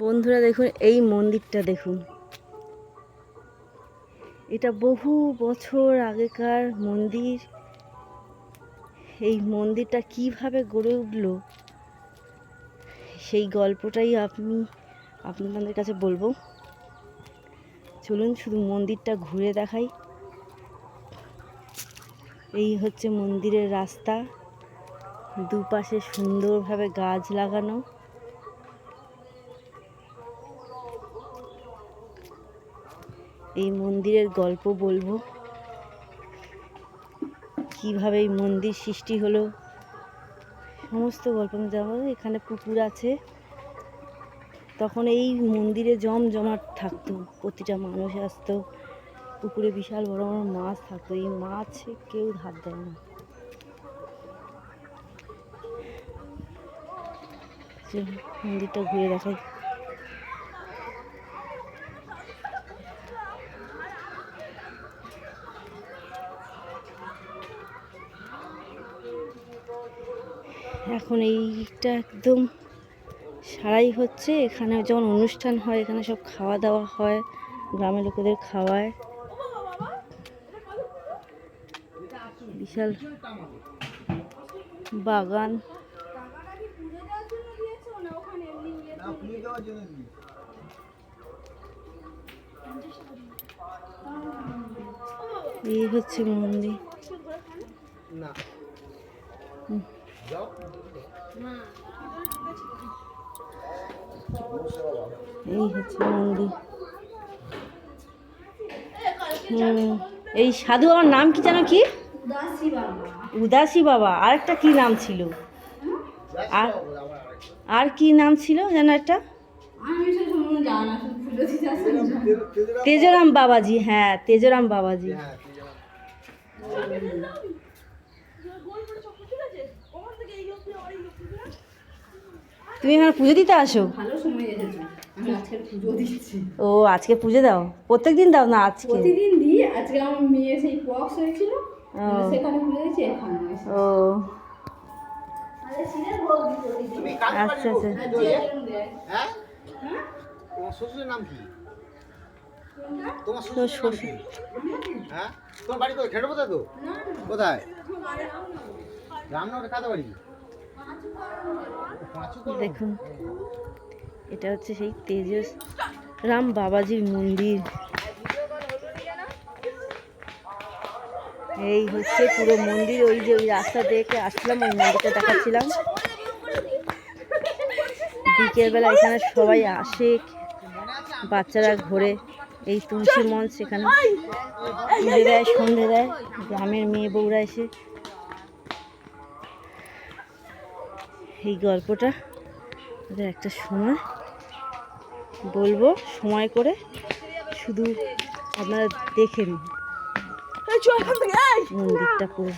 বন্ধুরা দেখুন, এই মন্দিরটা দেখুন। এটা বহু বছর আগেকার মন্দির। এই মন্দিরটা কিভাবে গড়ে উঠল সেই গল্পটাই আমি আপনাদের কাছে বলবো। চলুন শুধু মন্দিরটা ঘুরে দেখাই। এই হচ্ছে মন্দিরের রাস্তা, দুপাশে সুন্দরভাবে গাছ লাগানো। এই মন্দিরের গল্প বলবো, কিভাবে এই মন্দির সৃষ্টি হলো সমস্ত গল্প যাবো। এখানে পুকুর আছে, তখন এই মন্দিরে জমজমাট থাকতো, প্রতিটা মানুষ আসতো। পুকুরে বিশাল বড় বড় মাছ থাকতো, এই মাছ কেউ ধার দেয় না। মন্দিরটা ঘুরে দেখাই। এখন এইটা একদম সারাই হচ্ছে। এখানে যখন অনুষ্ঠান হয়, এখানে সব খাওয়া দাওয়া হয়, গ্রামের লোকেদের খাওয়ায়। বিশাল বাগান। এই হচ্ছে মন্দির। এই হচ্ছে মন্দির। এই সাধু বাবার নাম কি জানো? কি উদাসী বাবা। আরেকটা কি নাম ছিল? আর কি নাম ছিল যেন একটা? তেজরাম বাবাজি। হ্যাঁ, তেজরাম বাবাজি। তুমি এখানে পুজো দিতে আসো? ও, আজকে পুজো দাও? প্রত্যেক দিন দাও না? আজকে প্রতিদিন দিই। আজকে আমার মেয়ে সেই পক্স হয়েছিল, সেখানে পুজো দিয়েছি। এখন ও আচ্ছা আচ্ছা। হ্যাঁ, তোমার শ্বশুরের নাম কি? তোমার শ্বশুর হ্যাঁ, তোমার বাড়ি কোথায়? খেটে তো কোথায়? রামনগরে কাদের বাড়ি? দেখুন, এটা হচ্ছে সেই তেজরাম বাবাজির মন্দির। এই হচ্ছে পুরো মন্দির। ওই যে ওই রাস্তা দেখে আসলাম, ওই মন্দিরটা দেখাচ্ছিলাম। বিকেলবেলা এখানে সবাই আসে, বাচ্চারা ঘোরে। এই তুলসী মঞ্চ, সেখানে পুজো দেয়, সন্ধে দেয়। গ্রামের মেয়ে বউরা এসে এই গল্পটা ওদের একটা সময় বলবো, সময় করে। শুধু আপনারা দেখে নিন মন্দিরটা পুরো।